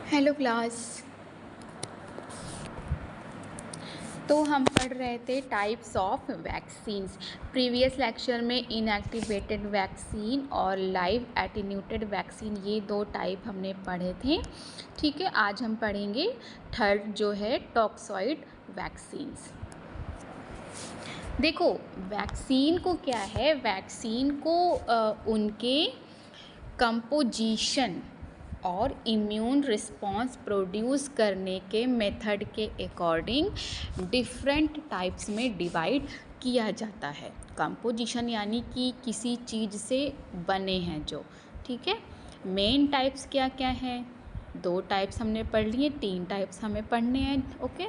Hello class. तो हम पढ़ रहे थे types of vaccines. Previous lecture में इनएक्टिवेटेड वैक्सीन और लाइव एटीन्यूटेड वैक्सीन, ये दो टाइप हमने पढ़े थे। ठीक है, आज हम पढ़ेंगे थर्ड जो है टॉक्सॉइड वैक्सीन्स। देखो, वैक्सीन को क्या है, वैक्सीन को उनके कंपोजिशन और इम्यून रिस्पॉन्स प्रोड्यूस करने के मेथड के अकॉर्डिंग डिफरेंट टाइप्स में डिवाइड किया जाता है। कंपोजिशन यानी कि किसी चीज़ से बने हैं जो, ठीक है। मेन टाइप्स क्या क्या हैं? दो टाइप्स हमने पढ़ लिए, तीन टाइप्स हमें पढ़ने हैं। ओके,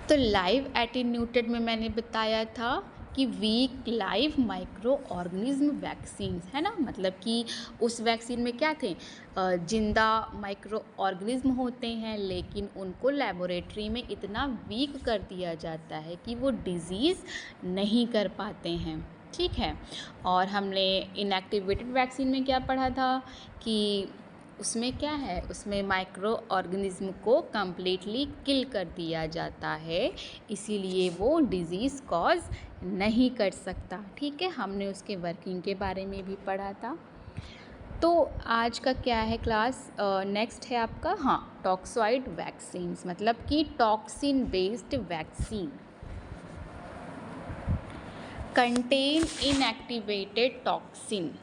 तो लाइव एटीन्यूटेड में मैंने बताया था कि weak live microorganism vaccine है ना, मतलब कि उस वैक्सीन में क्या थे, जिंदा माइक्रो ऑर्गेनिज्म होते हैं, लेकिन उनको लेबोरेटरी में इतना वीक कर दिया जाता है कि वो डिजीज़ नहीं कर पाते हैं। ठीक है, और हमने इनएक्टिवेटेड वैक्सीन में क्या पढ़ा था कि उसमें क्या है, उसमें माइक्रो ऑर्गेनिज्म को कम्प्लीटली किल कर दिया जाता है, इसीलिए वो डिज़ीज़ कॉज नहीं कर सकता। ठीक है, हमने उसके वर्किंग के बारे में भी पढ़ा था। तो आज का क्या है क्लास, नेक्स्ट है आपका टॉक्सॉइड वैक्सीन्स, मतलब कि toxin based vaccine contain inactivated toxin.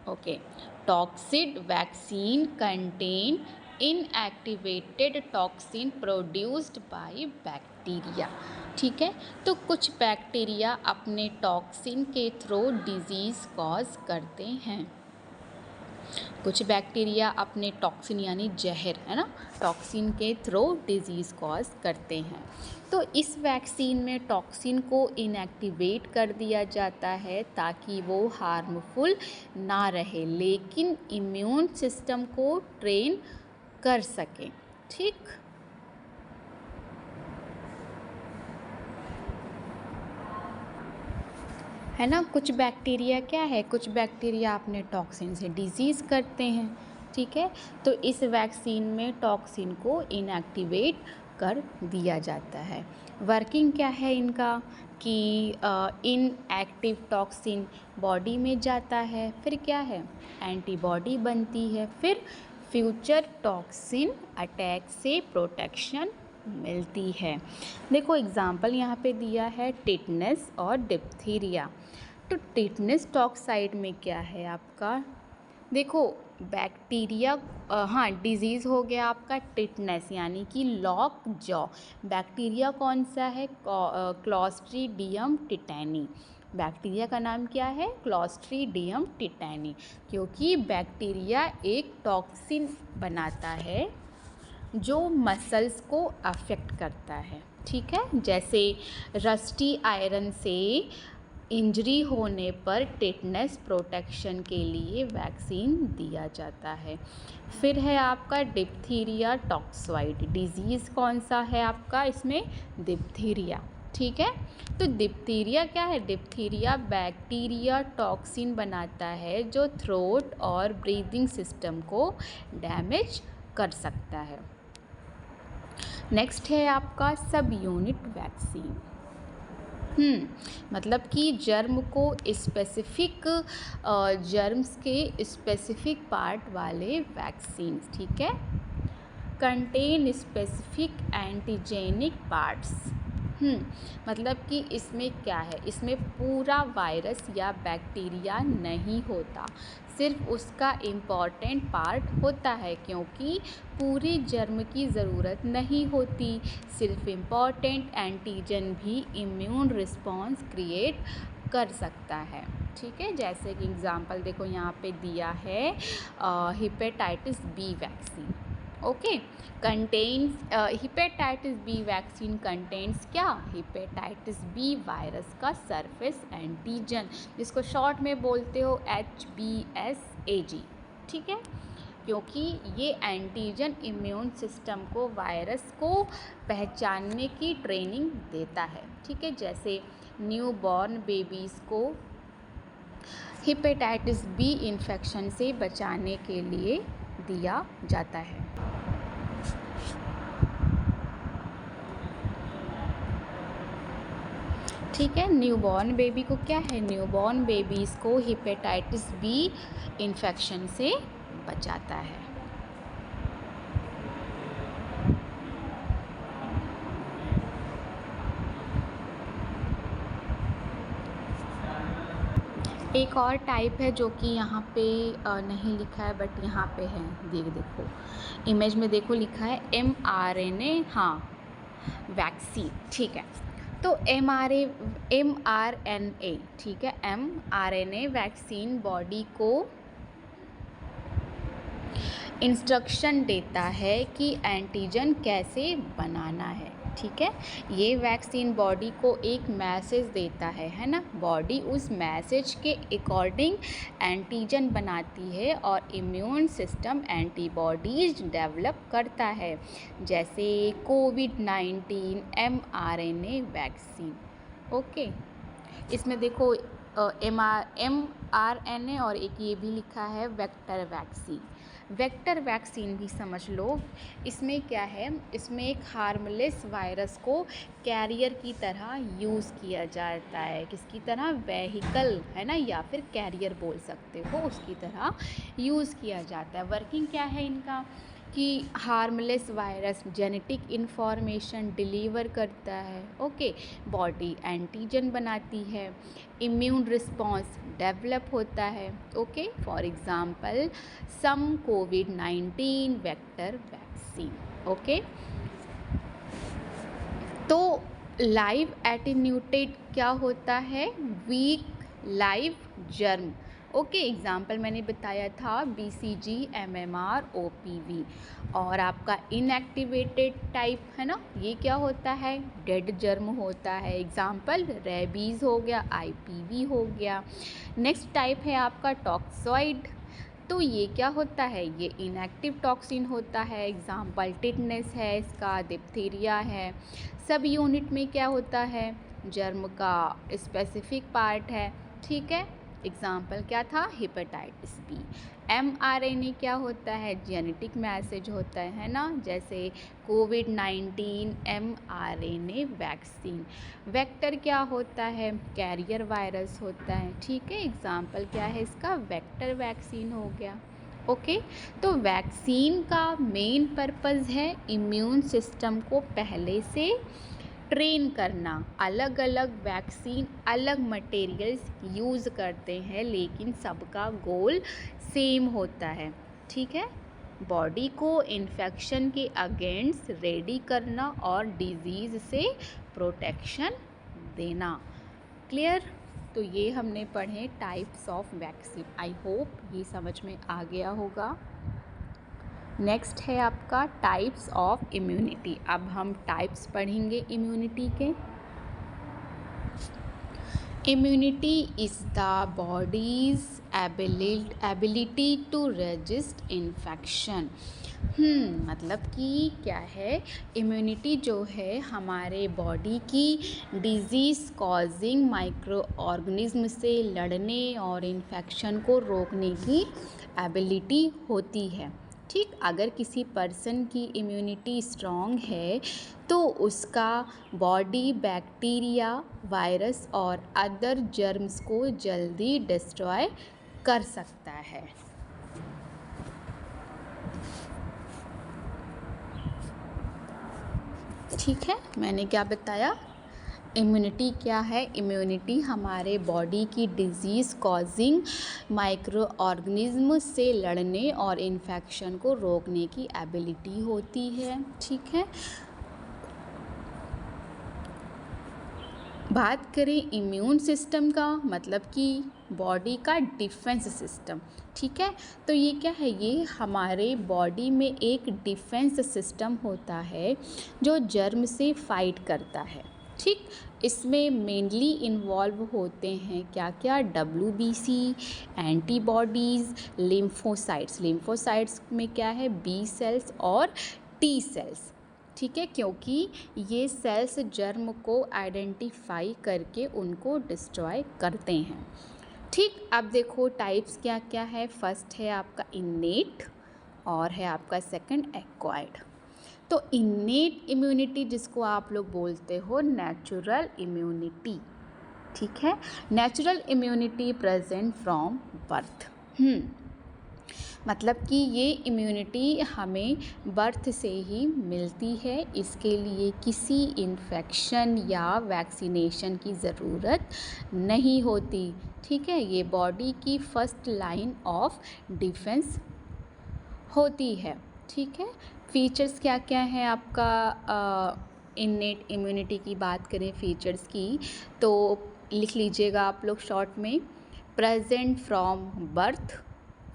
Okay, toxoid vaccine contain inactivated toxin produced by bacteria. ठीक है, तो कुछ बैक्टीरिया अपने टॉक्सिन के थ्रू डिजीज़ कॉज करते हैं। कुछ बैक्टीरिया अपने टॉक्सिन यानी जहर है ना, टॉक्सिन के थ्रू डिजीज़ कॉज करते हैं। तो इस वैक्सीन में टॉक्सिन को इनएक्टिवेट कर दिया जाता है ताकि वो हार्मफुल ना रहे, लेकिन इम्यून सिस्टम को ट्रेन कर सके। ठीक है ना, कुछ बैक्टीरिया क्या है, कुछ बैक्टीरिया अपने टॉक्सिन से डिजीज़ करते हैं। ठीक है, तो इस वैक्सीन में टॉक्सिन को इनएक्टिवेट कर दिया जाता है। वर्किंग क्या है इनका कि इनएक्टिव टॉक्सिन बॉडी में जाता है, फिर क्या है, एंटीबॉडी बनती है, फिर फ्यूचर टॉक्सिन अटैक से प्रोटेक्शन मिलती है। देखो एग्जाम्पल यहाँ पे दिया है टिटनेस और डिप्थीरिया। तो टिटनेस टॉक्साइड में क्या है आपका, देखो बैक्टीरिया, डिजीज़ हो गया आपका टिटनेस यानी कि लॉक जॉ। बैक्टीरिया कौन सा है, क्लॉस्ट्रीडियम टिटैनी। बैक्टीरिया का नाम क्या है, क्लॉस्ट्रीडियम टिटैनी, क्योंकि बैक्टीरिया एक टॉक्सिन बनाता है जो मसल्स को अफेक्ट करता है। ठीक है, जैसे रस्टी आयरन से इंजरी होने पर टिटनेस प्रोटेक्शन के लिए वैक्सीन दिया जाता है। फिर है आपका डिप्थीरिया टॉक्सॉइड, डिजीज़ कौन सा है आपका इसमें, डिप्थीरिया। ठीक है, तो डिप्थीरिया क्या है, डिप्थीरिया बैक्टीरिया टॉक्सिन बनाता है जो थ्रोट और ब्रीदिंग सिस्टम को डैमेज कर सकता है। नेक्स्ट है आपका सब यूनिट वैक्सीन। मतलब कि जर्म को स्पेसिफिक, जर्म्स के स्पेसिफिक पार्ट वाले वैक्सीन। ठीक है, कंटेन स्पेसिफिक एंटीजेनिक पार्ट्स। मतलब कि इसमें क्या है, इसमें पूरा वायरस या बैक्टीरिया नहीं होता, सिर्फ उसका इम्पॉर्टेंट पार्ट होता है, क्योंकि पूरी जर्म की ज़रूरत नहीं होती, सिर्फ इम्पॉर्टेंट एंटीजन भी इम्यून रिस्पॉन्स क्रिएट कर सकता है। ठीक है, जैसे कि एग्जांपल देखो यहाँ पे दिया है hepatitis B vaccine. Okay, contains hepatitis B vaccine contains क्या, हेपेटाइटिस बी वायरस का सरफेस एंटीजन, जिसको शॉर्ट में बोलते हो HBsAg। ठीक है, क्योंकि ये एंटीजन इम्यून सिस्टम को वायरस को पहचानने की ट्रेनिंग देता है। ठीक है, जैसे न्यू बॉर्न बेबीज़ को हेपेटाइटिस बी इन्फेक्शन से बचाने के लिए दिया जाता है। ठीक है, न्यूबॉर्न बेबी को क्या है, न्यूबॉर्न बेबीज़ को हेपेटाइटिस बी इन्फेक्शन से बचाता है। एक और टाइप है जो कि यहाँ पे नहीं लिखा है बट यहाँ पे है, देखो इमेज में देखो लिखा है mRNA, हाँ वैक्सीन, ठीक है। तो mRNA, ठीक है, mRNA वैक्सीन बॉडी को इंस्ट्रक्शन देता है कि एंटीजन कैसे बनाना है। ठीक है, ये वैक्सीन बॉडी को एक मैसेज देता है ना, बॉडी उस मैसेज के अकॉर्डिंग एंटीजन बनाती है और इम्यून सिस्टम एंटीबॉडीज डेवलप करता है, जैसे कोविड-19 mRNA वैक्सीन। ओके, इसमें देखो mRNA और एक ये भी लिखा है वेक्टर वैक्सीन। वेक्टर वैक्सीन भी समझ लो, इसमें क्या है, इसमें एक हार्मलेस वायरस को कैरियर की तरह यूज़ किया जाता है, किसकी तरह, वेहिकल है ना, या फिर कैरियर बोल सकते हो, उसकी तरह यूज़ किया जाता है। वर्किंग क्या है इनका कि harmless virus genetic information deliver करता है। ओके, बॉडी एंटीजन बनाती है, इम्यून रिस्पॉन्स डेवलप होता है। ओके, फॉर एग्जांपल सम कोविड-19 वेक्टर वैक्सीन। ओके, तो लाइव एटेन्यूटेड क्या होता है, weak live germ. Okay, example मैंने बताया था BCG, MMR, OPV। और आपका इनएक्टिवेटेड टाइप है ना, ये क्या होता है, डेड जर्म होता है। एग्जाम्पल रेबीज़ हो गया, IPV हो गया। नेक्स्ट टाइप है आपका टॉक्सॉइड, तो ये क्या होता है, ये इनएक्टिव टॉक्सिन होता है। एग्जाम्पल टिटनेस है इसका, डिप्थीरिया है। सब यूनिट में क्या होता है, जर्म का स्पेसिफिक पार्ट है। ठीक है, एग्जाम्पल क्या था, हेपेटाइटिस बी। mRNA क्या होता है, जेनेटिक मैसेज होता है ना, जैसे कोविड-19 mRNA वैक्सीन। वेक्टर क्या होता है, कैरियर वायरस होता है। ठीक है, एग्जाम्पल क्या है इसका, वेक्टर वैक्सीन हो गया। ओके, तो वैक्सीन का मेन पर्पज़ है इम्यून सिस्टम को पहले से ट्रेन करना। अलग अलग वैक्सीन अलग मटेरियल्स यूज़ करते हैं, लेकिन सबका गोल सेम होता है। ठीक है, बॉडी को इन्फेक्शन के अगेंस्ट रेडी करना और डिजीज़ से प्रोटेक्शन देना। क्लियर, तो ये हमने पढ़े types of vaccine. I hope ये समझ में आ गया होगा। नेक्स्ट है आपका टाइप्स ऑफ इम्यूनिटी। अब हम टाइप्स पढ़ेंगे इम्यूनिटी के। Immunity is the body's ability to resist infection. मतलब कि क्या है, इम्यूनिटी जो है हमारे बॉडी की डिजीज़ कॉजिंग माइक्रो ऑर्गेनिज्म से लड़ने और इन्फेक्शन को रोकने की एबिलिटी होती है। ठीक, अगर किसी पर्सन की इम्यूनिटी स्ट्रॉन्ग है तो उसका बॉडी बैक्टीरिया, वायरस और अदर जर्म्स को जल्दी डिस्ट्रॉय कर सकता है। ठीक है, मैंने क्या बताया, इम्यूनिटी क्या है, इम्यूनिटी हमारे बॉडी की डिजीज़ कॉजिंग माइक्रो ऑर्गेनिज्म से लड़ने और इन्फेक्शन को रोकने की एबिलिटी होती है। ठीक है, बात करें इम्यून सिस्टम का, मतलब कि बॉडी का डिफेंस सिस्टम। ठीक है, तो ये क्या है, ये हमारे बॉडी में एक डिफेंस सिस्टम होता है जो जर्म से फाइट करता है। ठीक, इसमें मेनली इन्वॉल्व होते हैं क्या क्या, WBC, एंटीबॉडीज़, लिम्फोसाइट्स। लिम्फोसाइट्स में क्या है, B सेल्स और T सेल्स। ठीक है, क्योंकि ये सेल्स जर्म को आइडेंटिफाई करके उनको डिस्ट्रॉय करते हैं। ठीक, अब देखो टाइप्स क्या क्या है। फर्स्ट है आपका इन्नेट और है आपका सेकंड एक्वायर्ड। तो इन्नेट इम्यूनिटी जिसको आप लोग बोलते हो नेचुरल इम्यूनिटी, ठीक है, natural immunity present from birth. मतलब कि ये इम्यूनिटी हमें बर्थ से ही मिलती है, इसके लिए किसी इन्फेक्शन या वैक्सीनेशन की ज़रूरत नहीं होती, ठीक है। ये बॉडी की फर्स्ट लाइन ऑफ डिफेंस होती है, ठीक है। फीचर्स क्या क्या है आपका इन्नेट इम्यूनिटी की बात करें फीचर्स की तो लिख लीजिएगा आप लोग शॉर्ट में, प्रेजेंट फ्रॉम बर्थ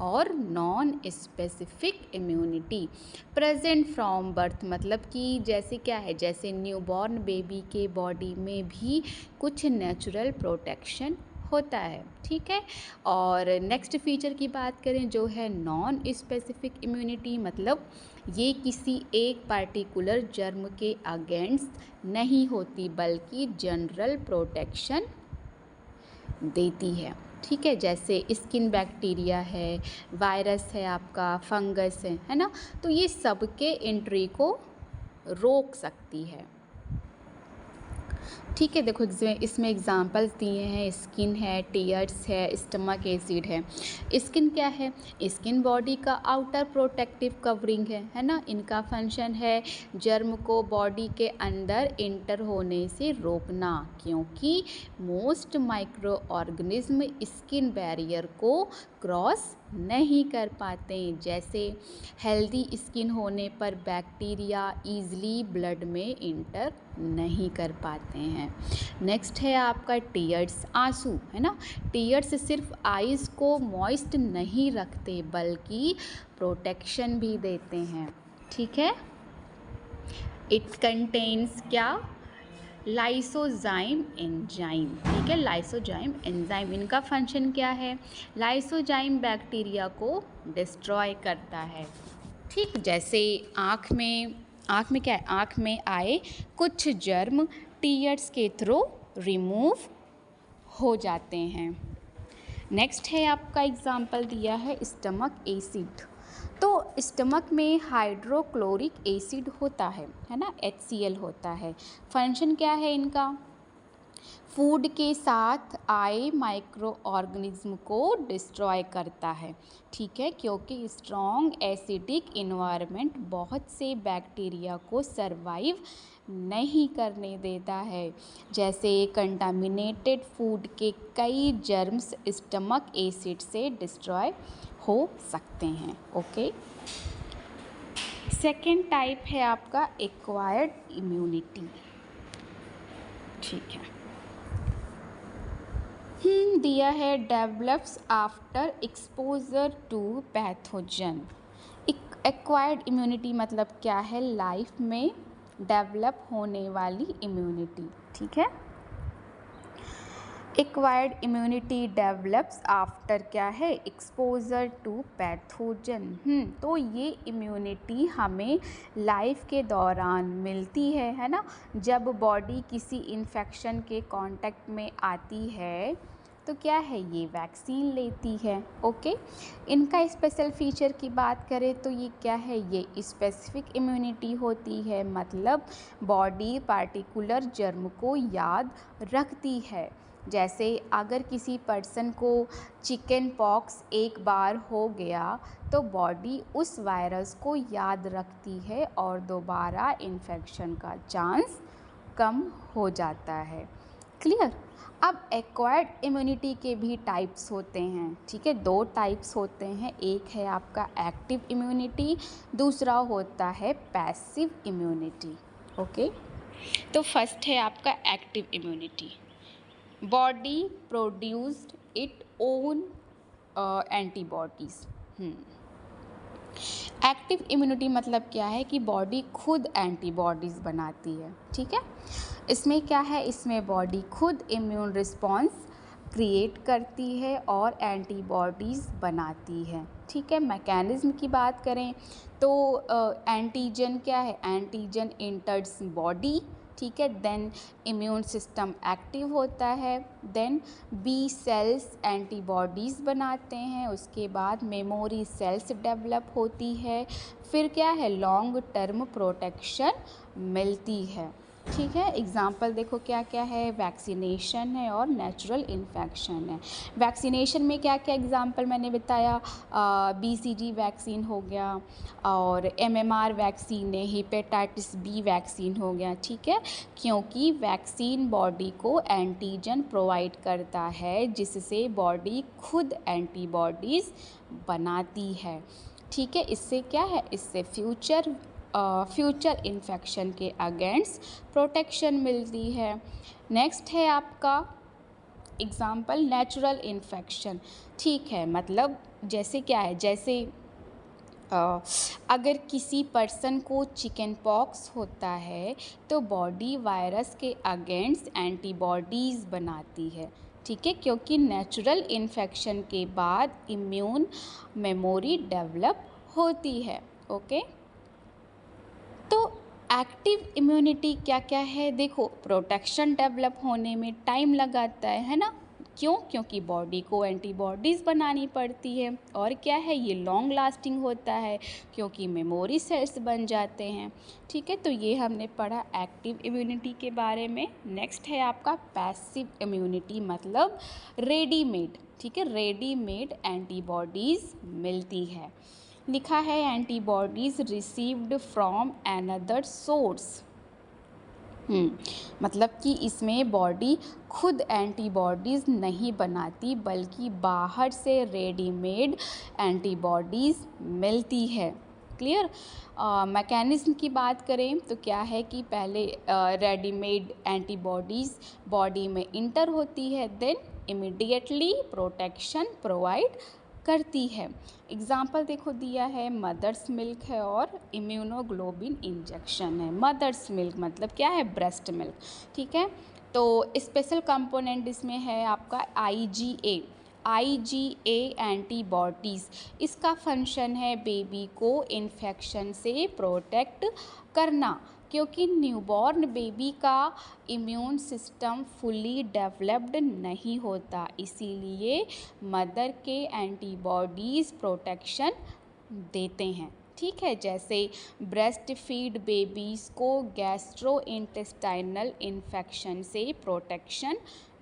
और non specific immunity. Present from birth मतलब कि जैसे क्या है, जैसे न्यूबॉर्न बेबी के बॉडी में भी कुछ नेचुरल प्रोटेक्शन होता है, ठीक है। और नेक्स्ट फीचर की बात करें जो है नॉन स्पेसिफिक इम्यूनिटी, मतलब ये किसी एक पार्टिकुलर जर्म के अगेंस्ट नहीं होती बल्कि जनरल प्रोटेक्शन देती है, ठीक है। जैसे स्किन बैक्टीरिया है, वायरस है आपका, फंगस है ना, तो ये सबके एंट्री को रोक सकती है, ठीक है। देखो इसमें एग्जांपल्स दिए हैं, स्किन है, टीयर्स है, स्टमक एसिड है। स्किन क्या है, स्किन बॉडी का आउटर प्रोटेक्टिव कवरिंग है ना। इनका फंक्शन है जर्म को बॉडी के अंदर इंटर होने से रोकना, क्योंकि most micro organism skin barrier को क्रॉस नहीं कर पाते। जैसे हेल्दी स्किन होने पर बैक्टीरिया ईज़िली ब्लड में इंटर नहीं कर पाते हैं। नेक्स्ट है आपका टीयर्स, आंसू है ना। टीयर्स सिर्फ आइज़ को मॉइस्ट नहीं रखते बल्कि प्रोटेक्शन भी देते हैं, ठीक है। इट कंटेन्स क्या, लाइसोजाइम एंजाइम, ठीक है। लाइसोजाइम एंजाइम इनका फंक्शन क्या है, लाइसोजाइम बैक्टीरिया को डिस्ट्रॉय करता है, ठीक। जैसे आँख में क्या है, आँख में आए कुछ जर्म टीयर्स के थ्रू रिमूव हो जाते हैं। नेक्स्ट है आपका एग्जाम्पल दिया है स्टमक एसिड। तो स्टमक में हाइड्रोक्लोरिक एसिड होता है ना, HCl होता है। फंक्शन क्या है इनका, फूड के साथ आए माइक्रो ऑर्गेनिज्म को डिस्ट्रॉय करता है, ठीक है, क्योंकि स्ट्रॉन्ग एसिडिक इन्वायरमेंट बहुत से बैक्टीरिया को सरवाइव नहीं करने देता है। जैसे कंटामिनेटेड फूड के कई जर्म्स स्टमक एसिड से डिस्ट्रॉय हो सकते हैं, ओके। सेकेंड टाइप है आपका एक्वायर्ड इम्यूनिटी, ठीक है। दिया है develops after exposure to pathogen. Acquired immunity मतलब क्या है, लाइफ में डेवलप होने वाली इम्यूनिटी, ठीक है। एक्वायर्ड इम्यूनिटी डेवलप्स आफ्टर क्या है, एक्सपोजर टू पैथोजन। तो ये इम्यूनिटी हमें लाइफ के दौरान मिलती है ना, जब बॉडी किसी इन्फेक्शन के कांटेक्ट में आती है तो क्या है, ये वैक्सीन लेती है, ओके। इनका स्पेशल फीचर की बात करें तो ये क्या है, ये स्पेसिफिक इम्यूनिटी होती है, मतलब बॉडी पार्टिकुलर जर्म को याद रखती है। जैसे अगर किसी पर्सन को चिकन पॉक्स एक बार हो गया तो बॉडी उस वायरस को याद रखती है और दोबारा इन्फेक्शन का चांस कम हो जाता है, क्लियर। अब एक्वायर्ड इम्यूनिटी के भी टाइप्स होते हैं, ठीक है, दो टाइप्स होते हैं। एक है आपका एक्टिव इम्यूनिटी, दूसरा होता है पैसिव इम्यूनिटी, ओके। तो फर्स्ट है आपका active immunity, body produced it own antibodies. Active immunity मतलब क्या है कि बॉडी खुद एंटीबॉडीज़ बनाती है, ठीक है। इसमें क्या है, इसमें बॉडी खुद इम्यून रिस्पॉन्स क्रिएट करती है और एंटीबॉडीज़ बनाती है, ठीक है। मैकेनिज़्म की बात करें तो एंटीजन क्या है, एंटीजन इंटर्स बॉडी, ठीक है। देन इम्यून सिस्टम एक्टिव होता है, देन बी सेल्स एंटीबॉडीज़ बनाते हैं, उसके बाद मेमोरी सेल्स डेवलप होती है, फिर क्या है, लॉन्ग टर्म प्रोटेक्शन मिलती है, ठीक है। एग्जाम्पल देखो क्या क्या है, वैक्सीनेशन है और नेचुरल इन्फेक्शन है। वैक्सीनेशन में क्या क्या एग्जाम्पल मैंने बताया, BCG वैक्सीन हो गया और MMR वैक्सीन है, हेपेटाइटिस बी वैक्सीन हो गया, ठीक है। क्योंकि वैक्सीन बॉडी को एंटीजन प्रोवाइड करता है जिससे बॉडी खुद एंटीबॉडीज़ बनाती है, ठीक है। इससे क्या है, इससे फ्यूचर इन्फेक्शन के अगेंस्ट प्रोटेक्शन मिलती है। नेक्स्ट है आपका एग्जाम्पल नेचुरल इन्फेक्शन, ठीक है। मतलब जैसे क्या है, जैसे अगर किसी पर्सन को चिकन पॉक्स होता है तो बॉडी वायरस के अगेंस्ट एंटीबॉडीज़ बनाती है, ठीक है, क्योंकि नेचुरल इन्फेक्शन के बाद इम्यून मेमोरी डेवलप होती है, ओके। तो एक्टिव इम्यूनिटी क्या क्या है, देखो प्रोटेक्शन डेवलप होने में टाइम लगाता है ना, क्यों, क्योंकि बॉडी को एंटीबॉडीज़ बनानी पड़ती है, और क्या है, ये लॉन्ग लास्टिंग होता है क्योंकि मेमोरी सेल्स बन जाते हैं, ठीक है। तो ये हमने पढ़ा एक्टिव इम्यूनिटी के बारे में। नेक्स्ट है आपका पैसिव इम्यूनिटी, मतलब रेडीमेड, ठीक है, रेडीमेड एंटीबॉडीज़ मिलती है। लिखा है antibodies received from another source, मतलब कि इसमें बॉडी खुद एंटीबॉडीज़ नहीं बनाती बल्कि बाहर से रेडीमेड एंटीबॉडीज़ मिलती है, क्लियर। मैकेनिज़्म की बात करें तो क्या है कि पहले रेडीमेड एंटीबॉडीज़ बॉडी में इंटर होती है, देन इमीडिएटली प्रोटेक्शन प्रोवाइड करती है। एग्जाम्पल देखो दिया है, मदर्स मिल्क है और इम्यूनोग्लोबिन इंजेक्शन है। मदर्स मिल्क मतलब क्या है, ब्रेस्ट मिल्क, ठीक है। तो स्पेशल कंपोनेंट इसमें है आपका IgA एंटीबॉडीज़। इसका फंक्शन है बेबी को इन्फेक्शन से प्रोटेक्ट करना, क्योंकि न्यूबॉर्न बेबी का इम्यून सिस्टम फुली डेवलप्ड नहीं होता, इसीलिए मदर के एंटीबॉडीज़ प्रोटेक्शन देते हैं, ठीक है। जैसे ब्रेस्ट फीड बेबीज़ को गैस्ट्रोइंटेस्टाइनल इन्फेक्शन से प्रोटेक्शन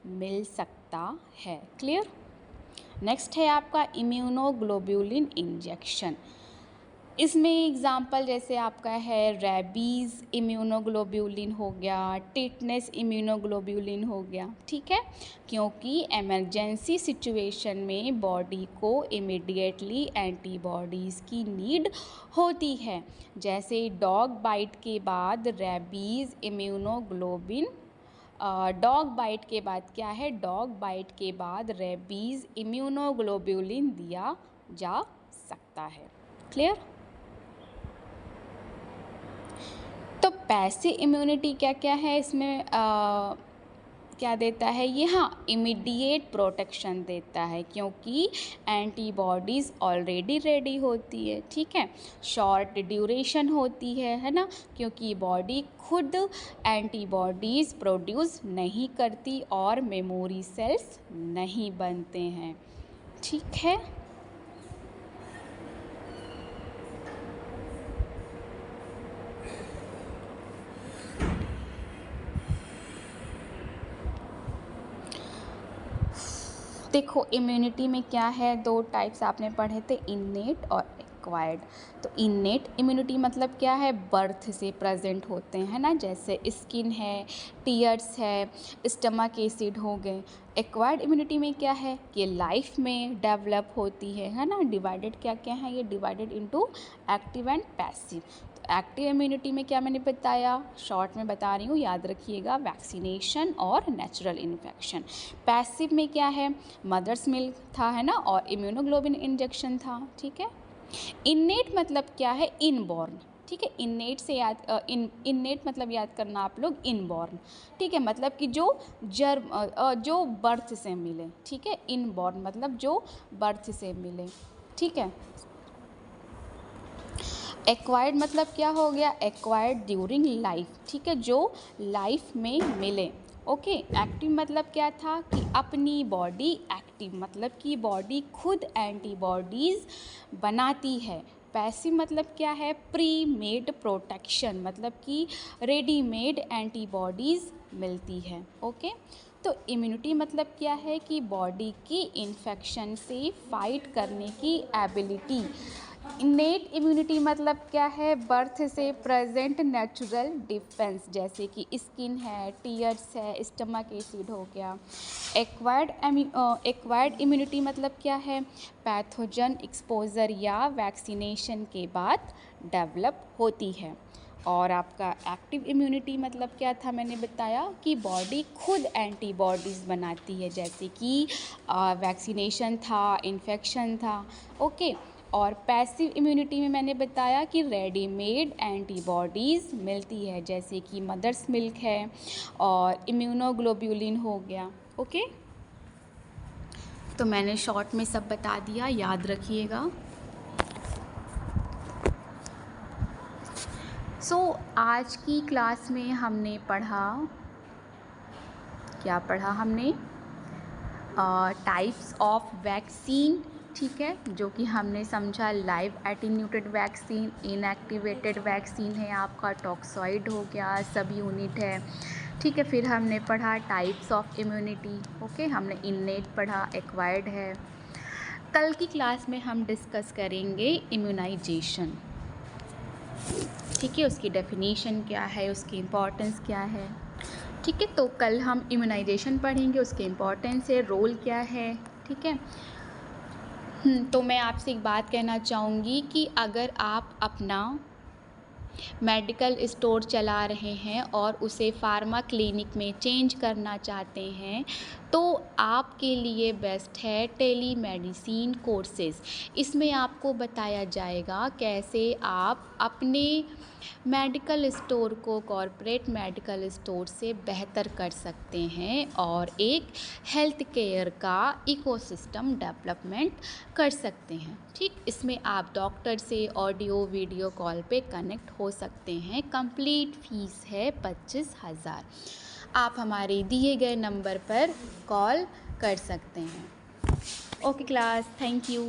मिल सकता है, क्लियर। नेक्स्ट है आपका इम्यूनोग्लोब्यूलिन इंजेक्शन। इसमें एग्जाम्पल जैसे आपका है रेबीज़ इम्यूनोग्लोब्यूलिन हो गया, टिटनेस इम्यूनोग्लोब्यूलिन हो गया, ठीक है। क्योंकि इमरजेंसी सिचुएशन में बॉडी को इमीडिएटली एंटीबॉडीज़ की नीड होती है, जैसे डॉग बाइट के बाद रेबीज़ इम्यूनोग्लोबिन, डॉग बाइट के बाद क्या है, डॉग बाइट के बाद रेबीज़ इम्यूनोग्लोब्यूलिन दिया जा सकता है, क्लियर। तो पैसिव इम्यूनिटी क्या क्या है इसमें, क्या देता है ये, हाँ, इमीडिएट प्रोटेक्शन देता है क्योंकि एंटीबॉडीज़ ऑलरेडी रेडी होती है, ठीक है। शॉर्ट ड्यूरेशन होती है ना, क्योंकि बॉडी खुद एंटीबॉडीज़ प्रोड्यूस नहीं करती और मेमोरी सेल्स नहीं बनते हैं, ठीक है। देखो इम्यूनिटी में क्या है, दो टाइप्स आपने पढ़े थे, इन्नेट और एक्वायर्ड। तो इन्नेट इम्यूनिटी मतलब क्या है, बर्थ से प्रेजेंट होते हैं ना, जैसे स्किन है, टीयर्स है, स्टमक एसिड हो गए। एक्वायर्ड इम्यूनिटी में क्या है कि लाइफ में डेवलप होती है ना। डिवाइडेड क्या क्या है, ये divided into active and passive. Active immunity में क्या मैंने बताया, शॉर्ट में बता रही हूँ, याद रखिएगा, वैक्सीनेशन और नेचुरल इन्फेक्शन। पैसिव में क्या है, मदर्स मिल्क था है ना, और इम्यूनोग्लोबिन इंजेक्शन था, ठीक है। इन्नेट मतलब क्या है, इनबॉर्न, ठीक है। इन्नेट से इन्नेट मतलब याद करना आप लोग, इनबॉर्न, ठीक है, मतलब कि जो बर्थ से मिले, ठीक है। इनबॉर्न मतलब जो बर्थ से मिले, ठीक है। एक्वायर्ड मतलब क्या हो गया, एक्वायर्ड ड्यूरिंग लाइफ, ठीक है, जो लाइफ में मिले। ओके, एक्टिव मतलब क्या था कि अपनी बॉडी एक्टिव मतलब कि बॉडी खुद एंटीबॉडीज़ बनाती है। पैसिव मतलब क्या है, प्री मेड प्रोटेक्शन मतलब कि रेडीमेड एंटीबॉडीज़ मिलती है। ओके, तो इम्यूनिटी मतलब क्या है कि बॉडी की इन्फेक्शन से फाइट करने की एबिलिटी। इनेट इम्यूनिटी मतलब क्या है, बर्थ से प्रेजेंट नेचुरल डिफेंस, जैसे कि स्किन है, टीयर्स है, स्टमक एसिड हो गया। एक्वायर्ड इम्यूनिटी मतलब क्या है, पैथोजन एक्सपोजर या वैक्सीनेशन के बाद डेवलप होती है। और आपका एक्टिव इम्यूनिटी मतलब क्या था, मैंने बताया कि बॉडी खुद एंटीबॉडीज़ बनाती है, जैसे कि वैक्सीनेशन था, इन्फेक्शन था। ओके, और पैसिव इम्यूनिटी में मैंने बताया कि रेडीमेड एंटीबॉडीज़ मिलती है, जैसे कि मदर्स मिल्क है और इम्यूनोग्लोब्यूलिन हो गया। ओके, तो मैंने शॉर्ट में सब बता दिया, याद रखिएगा। आज की क्लास में हमने पढ़ा, क्या पढ़ा हमने, टाइप्स ऑफ वैक्सीन, ठीक है, जो कि हमने समझा लाइव एटीन्यूटेड वैक्सीन, इनएक्टिवेटेड वैक्सीन है आपका, टॉक्सॉइड हो गया, सब यूनिट है, ठीक है। फिर हमने पढ़ा टाइप्स ऑफ इम्यूनिटी। ओके, हमने इनेट पढ़ा, एक्वायर्ड है। कल की क्लास में हम डिस्कस करेंगे इम्यूनाइजेशन, ठीक है, उसकी डेफिनेशन क्या है, उसकी इम्पोर्टेंस क्या है, ठीक है। तो कल हम इम्यूनाइजेशन पढ़ेंगे, उसके इम्पोर्टेंस है, रोल क्या है, ठीक है। तो मैं आपसे एक बात कहना चाहूँगी कि अगर आप अपना मेडिकल स्टोर चला रहे हैं और उसे फार्मा क्लिनिक में चेंज करना चाहते हैं, तो आपके लिए बेस्ट है टेली मेडिसिन कोर्सेज़। इसमें आपको बताया जाएगा कैसे आप अपने मेडिकल स्टोर को कॉरपोरेट मेडिकल स्टोर से बेहतर कर सकते हैं और एक हेल्थ केयर का इकोसिस्टम डेवलपमेंट कर सकते हैं, ठीक। इसमें आप डॉक्टर से ऑडियो वीडियो कॉल पे कनेक्ट हो सकते हैं। कंप्लीट फीस है 25,000। आप हमारे दिए गए नंबर पर कॉल कर सकते हैं। Okay class, thank you.